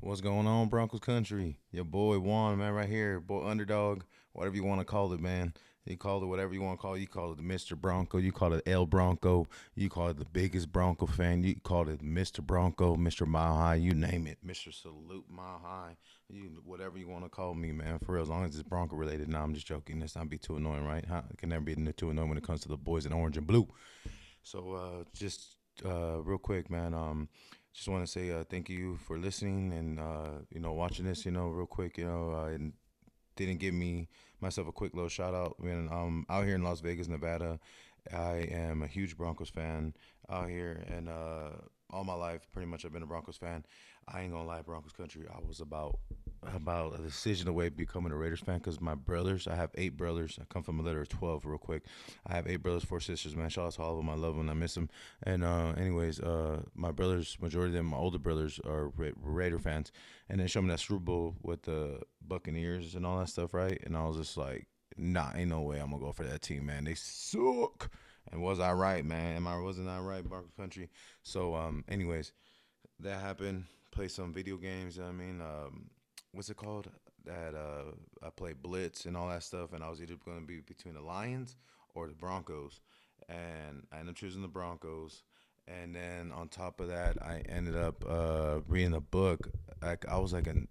What's going on, Broncos country? Your boy Juan, man, right here. Boy underdog, whatever you want to call it, man. You call it whatever you want to call it. You call it the Mr. Bronco. You call it El Bronco. You call it the biggest Bronco fan. You call it Mr. Bronco, Mr. Mile High. You name it, Mr. Salute Mile High. You whatever you want to call me, man. For real, as long as it's Bronco related. Nah, I'm just joking. Let's not be too annoying, right? Huh? It can never be too annoying when it comes to the boys in orange and blue. So just real quick, man. Just want to say thank you for listening and watching this. Real quick. And didn't give me myself a quick little shout out. When I'm out here in Las Vegas, Nevada, I am a huge Broncos fan out here, and all my life, pretty much, I've been a Broncos fan. I ain't gonna lie, Broncos country. I was about a decision away becoming a Raiders fan because my brothers, I have 8 brothers. I come from a litter of 12, real quick. I have 8 brothers, 4 sisters, man. Shout out to all of them. I love them. I miss them. And, anyways, my brothers, majority of them, my older brothers, are Raider fans. And they showed me that Super Bowl with the Buccaneers and all that stuff, right? And I was just like, nah, ain't no way I'm going to go for that team, man. They suck. And was I right, man? Wasn't I right, Broncos country? So, anyways, that happened. Play some video games. You know what I mean, what's it called? That I played Blitz and all that stuff, and I was either going to be between the Lions or the Broncos, and I ended up choosing the Broncos. And then on top of that, I ended up reading a book. I was like in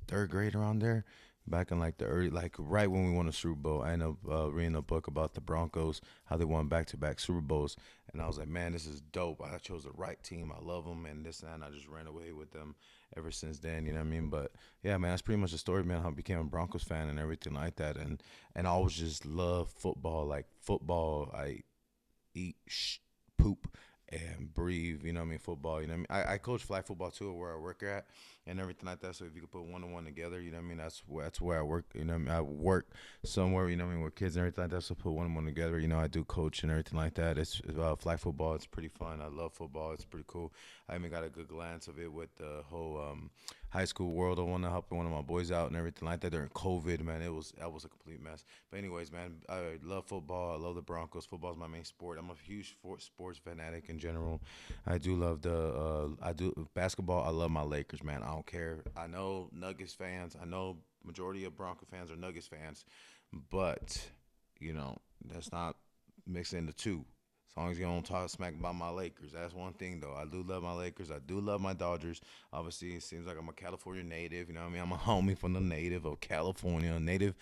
third grade around there, back in like the early, like right when we won the Super Bowl. I ended up reading a book about the Broncos, how they won back-to-back Super Bowls, and I was like, man, this is dope. I chose the right team. I love them, and this and that. And I just ran away with them ever since then. You know what I mean? But yeah, man, that's pretty much the story, man. How I became a Broncos fan and everything like that, and I always just love football. Like football, I eat, poop, and breathe. You know what I mean? Football. You know what I mean? I coach flag football too, where I work at, and everything like that. So if you could put one on one together, you know what I mean? That's where I work. You know what I mean? I work somewhere. You know what I mean? With kids and everything like that. So put one on one together. I do coach and everything like that. It's flag football. It's pretty fun. I love football. It's pretty cool. I even got a good glance of it with the whole high school world. I want to help one of my boys out and everything like that during COVID. Man, that was a complete mess. But anyways, man, I love football. I love the Broncos. Football is my main sport. I'm a huge sports fanatic in general. I do love I do basketball. I love my Lakers, man. I don't care. I know Nuggets fans. I know majority of Bronco fans are Nuggets fans, but that's not mixing the two. As long as you don't talk smack about my Lakers, that's one thing though. I do love my Lakers. I do love my Dodgers. Obviously, it seems like I'm a California native. You know what I mean? I'm a homie from the native of California, a native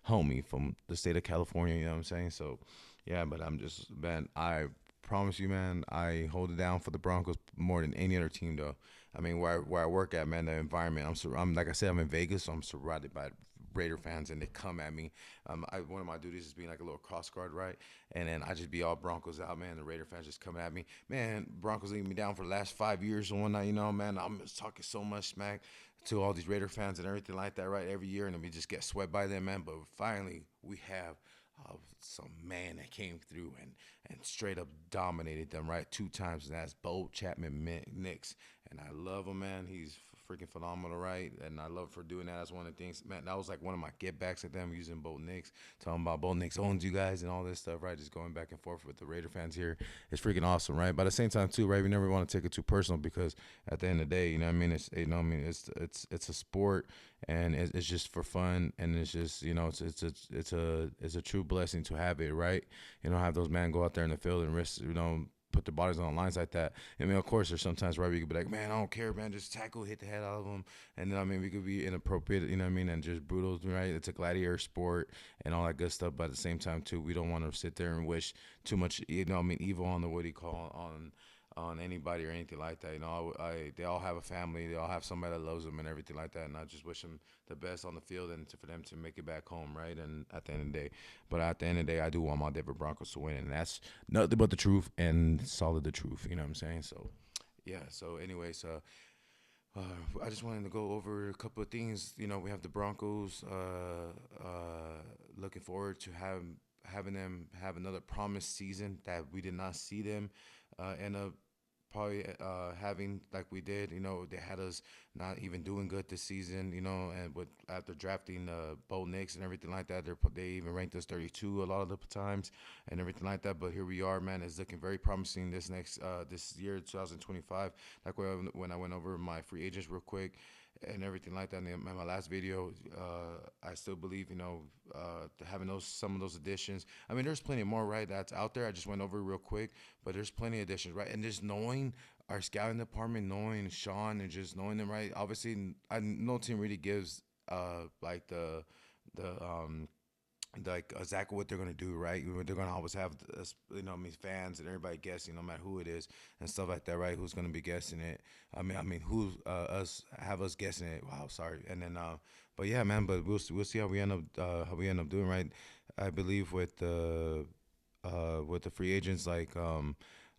homie from the state of California. You know what I'm saying? So, yeah. But I'm just, man. I promise you, man. I hold it down for the Broncos more than any other team, though. I mean, where I work at, man, the environment. I'm like I said, I'm in Vegas, so I'm surrounded by Raider fans, and they come at me. One of my duties is being like a little cross guard, right? And then I just be all Broncos out, man. The Raider fans just come at me, man. Broncos leaving me down for the last 5 years and whatnot. Man. I'm just talking so much smack to all these Raider fans and everything like that, right? Every year, and then we just get swept by them, man. But finally, we have some man that came through and straight up dominated them, right? 2 times, and that's Bo Chapman Nix. And I love him, man. He's freaking phenomenal, right? And I love for doing that. That's one of the things, man. That was like one of my get backs at them using Bo Nix, talking about Bo Nix owns you guys and all this stuff, right? Just going back and forth with the Raider fans here. It's freaking awesome, right? But at the same time, too, right? We never want to take it too personal because at the end of the day, you know what I mean? It's a sport and it's just for fun, and it's just it's a true blessing to have it, right? Have those men go out there in the field and risk, put their bodies on the lines like that. I mean, of course, there's sometimes where we could be like, man, I don't care, man, just tackle, hit the head out of them, and then I mean, we could be inappropriate, you know what I mean, and just brutal, right? It's a gladiator sport and all that good stuff, but at the same time, too, we don't want to sit there and wish too much, I mean, evil on the what do you call on anybody or anything like that. They all have a family. They all have somebody that loves them and everything like that. And I just wish them the best on the field and for them to make it back home, right? And at the end of the day, but at the end of the day, I do want my Denver Broncos to win, and that's nothing but the truth and solid the truth. You know what I'm saying? So, yeah. So, anyways, I just wanted to go over a couple of things. We have the Broncos. Looking forward to having them have another promised season that we did not see them end up probably having like we did. They had us not even doing good this season. And with after drafting Bo Nix and everything like that, they even ranked us 32 a lot of the times and everything like that. But here we are, man. It's looking very promising this year, 2025. Like when I went over my free agents real quick and everything like that. And in my last video, I still believe, having those some of those additions. I mean, there's plenty more, right? That's out there. I just went over it real quick, but there's plenty of additions, right? And just knowing our scouting department, knowing Sean, and just knowing them, right? Obviously, I no team really gives like the like exactly what they're gonna do, right? They're gonna always have I mean, fans and everybody guessing, no matter who it is and stuff like that, right? Who's gonna be guessing it? I mean, who us guessing it? Wow, sorry. And then, but yeah, man. But we'll see how we end up doing, right? I believe with the free agents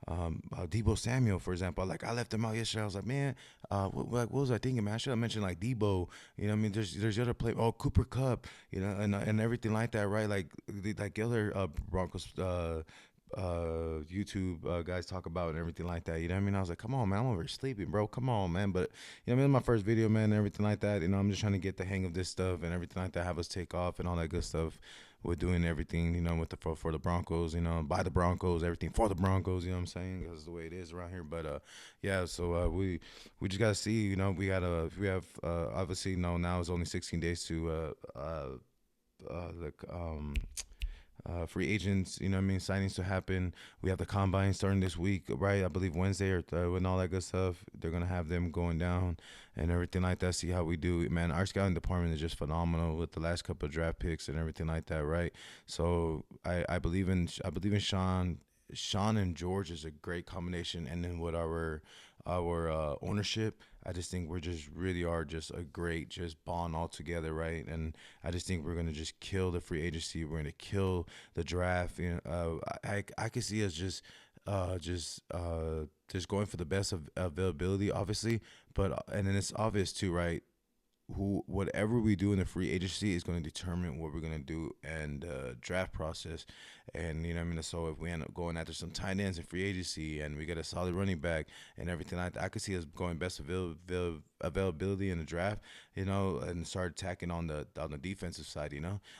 Debo Samuel, for example. Like I left him out yesterday. I was like, man, what was I thinking, man? I should have mentioned like Debo. What I mean? There's other play. Oh, Cooper Cup. And everything like that, right? Like other Broncos YouTube guys talk about and everything like that. You know what I mean? I was like, come on, man, I'm over here sleeping, bro. Come on, man. But I mean, my first video, man, and everything like that. I'm just trying to get the hang of this stuff and everything like that. Have us take off and all that good stuff. We're doing everything, with for the Broncos, by the Broncos, everything for the Broncos. You know what I'm saying? Because the way it is around here. But yeah. So we just gotta see. We have obviously now it's only 16 days to like free agents, you know what I mean, signings to happen. We have the combine starting this week, right? I believe Wednesday or and all that good stuff. They're gonna have them going down and everything like that. See how we do, man. Our scouting department is just phenomenal with the last couple of draft picks and everything like that, right? So I believe in Sean. Sean and George is a great combination, and then with our ownership, I just think we're just really are just a great just bond all together, right? And I just think we're gonna just kill the free agency. We're gonna kill the draft. I could see us just going for the best of availability, obviously, but and then it's obvious too, right? Whatever we do in the free agency is going to determine what we're going to do and draft process. And you know what I mean. So if we end up going after some tight ends in free agency and we get a solid running back and everything like that, I could see us going best availability in the draft. And start attacking on the defensive side.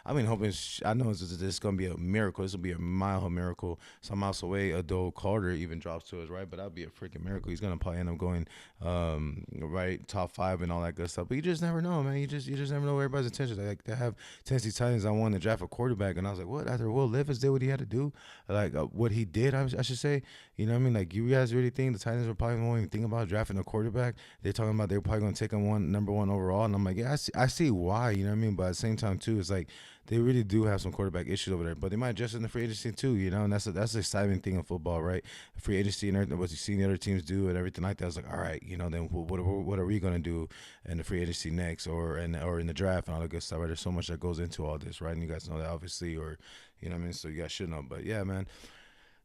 I mean, hoping I know this is going to be a miracle. This will be a mild miracle. Some miles away, Adole Carter even drops to us, right? But that'll be a freaking miracle. He's going to probably end up going right top five and all that good stuff. But you just never know, man. You just never know where everybody's attention. Like they have Tennessee Titans. I wanted to draft a quarterback, and I was like, what? After Will Levis did what he had to do, like what he did, I should say. You know what I mean? Like you guys really think the Titans were probably going to think about drafting a quarterback? They're talking about they're probably going to take him number one overall, and I'm like, yeah, I see why. You know what I mean? But at the same time too, it's like they really do have some quarterback issues over there. But they might adjust in the free agency too. And that's the exciting thing in football, right? Free agency and everything, what you see the other teams do and everything like that. It's like, all right, then what are we gonna do in the free agency next, or in the draft and all that good stuff, right? There's so much that goes into all this, right? And you guys know that obviously, or you know what I mean. So you guys should know. But yeah, man,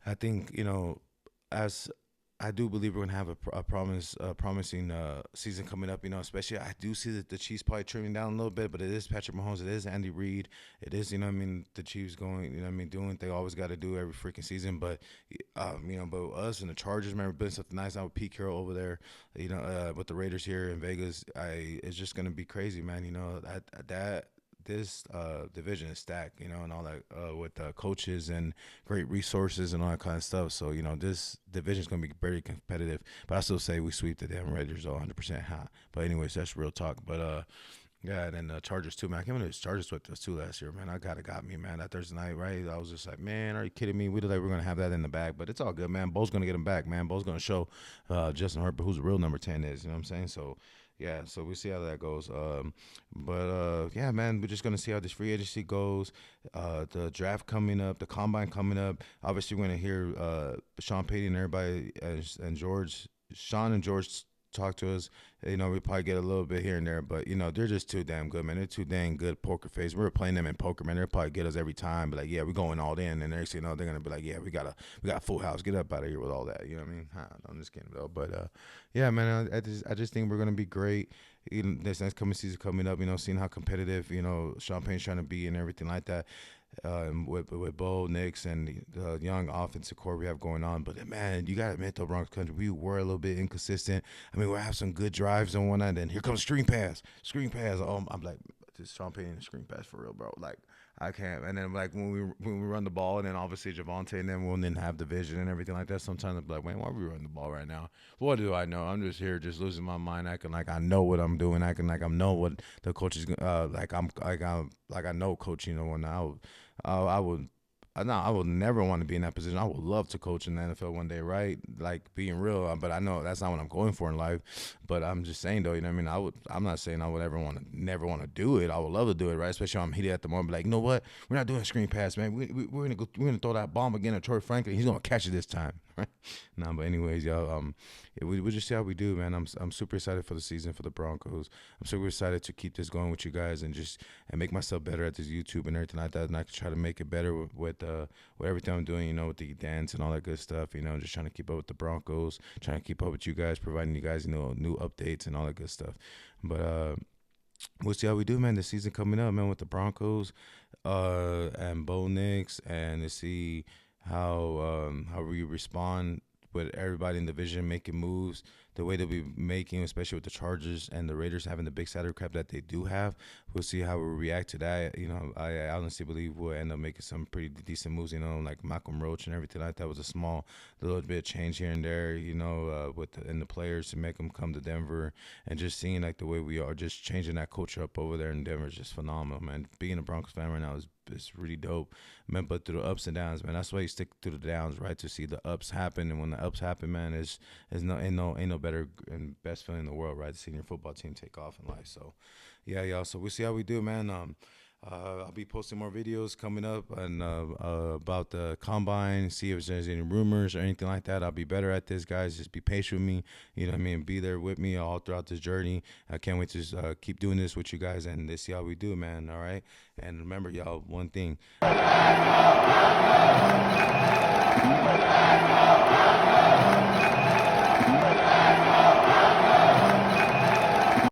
I think as I do believe we're gonna have a promising season coming up. Especially I do see that the Chiefs probably trimming down a little bit, but it is Patrick Mahomes, it is Andy Reid, it is what I mean, the Chiefs going, what I mean, doing what they always got to do every freaking season. But but us and the Chargers, man, we're building something nice now with Pete Carroll over there. With the Raiders here in Vegas, it's just gonna be crazy, man. That this division is stacked, and all that with coaches and great resources and all that kind of stuff. So this division is going to be very competitive. But I still say we sweep the damn Raiders 100% high. But anyways, that's real talk. But yeah, and then the Chargers too, man. I came into the Chargers with us too last year, man. I got me, man. That Thursday night, right? I was just like, man, are you kidding me? We look like we're gonna have that in the bag, but it's all good, man. Bo's gonna get him back, man. Bo's gonna show Justin Herbert who's the real number 10 is. You know what I'm saying? So yeah, so we'll see how that goes. But yeah, man, we're just gonna see how this free agency goes. The draft coming up, the combine coming up. Obviously, we're gonna hear Sean Payton and everybody and George, Sean and George talk to us. We probably get a little bit here and there, but they're just too damn good, man. They're too dang good poker face. We're playing them in poker, man. They'll probably get us every time, but like, yeah, we're going all in, and next thing you know, they're gonna be like, yeah, we got a full house. Get up out of here with all that. You know what I mean? I'm just kidding though, but yeah, man, I just think we're gonna be great. This next coming season coming up, seeing how competitive Sean Payne's trying to be and everything like that. and with Bo Nix and the young offensive core we have going on. But man, you gotta admit though, Broncos country, we were a little bit inconsistent. I mean, we have some good drives and whatnot. Then here comes screen pass. Oh, I'm like, just Sean Payton screen pass for real, bro. Like I can't. And then like when we run the ball, and then obviously Javonte and then we'll then have the vision and everything like that. Sometimes I'm like, man, why are we running the ball right now? What do I know? I'm just here, just losing my mind, acting like I know what I'm doing, acting like I know what the coach is. Like I know coaching. You know, when I would. No, I would never want to be in that position. I would love to coach in the NFL one day, right? Like being real, but I know that's not what I'm going for in life. But I'm just saying though, you know what I mean? I'm not saying I would ever never want to do it. I would love to do it, right? Especially when I'm heated at the moment. Be like, you know what? We're not doing a screen pass, man. We're gonna throw that bomb again at Troy Franklin. He's gonna catch it this time, right? No, but anyways, y'all, we'll just see how we do, man. I'm super excited for the season for the Broncos. I'm super excited to keep this going with you guys and make myself better at this YouTube and everything like that. And I can try to make it better with everything I'm doing, you know, with the dance and all that good stuff. You know, just trying to keep up with the Broncos, trying to keep up with you guys, providing you guys, you know, new updates and all that good stuff. But we'll see how we do, man. The season coming up, man, with the Broncos and Bo Nix, and to see how we respond with everybody in the division making moves the way they'll be making, especially with the Chargers and the Raiders having the big salary cap that they do have. We'll see how we react to that. You know, I honestly believe we'll end up making some pretty decent moves, you know, like Malcolm Roach and everything like that was a small little bit of change here and there, you know, in the players to make them come to Denver, and just seeing like the way we are just changing that culture up over there in Denver is just phenomenal, man. Being a Broncos fan right now is it's really dope, man. But through the ups and downs, man, that's why you stick through the downs, right? To see the ups happen, and when the ups happen, man, ain't no better and best feeling in the world, right? Seeing your football team take off in life. So, yeah, y'all. So we'll see how we do, man. I'll be posting more videos coming up and about the combine. See if there's any rumors or anything like that. I'll be better at this, guys. Just be patient with me. You know what I mean? Be there with me all throughout this journey. I can't wait to keep doing this with you guys and to see how we do, man. All right. And remember, y'all, one thing.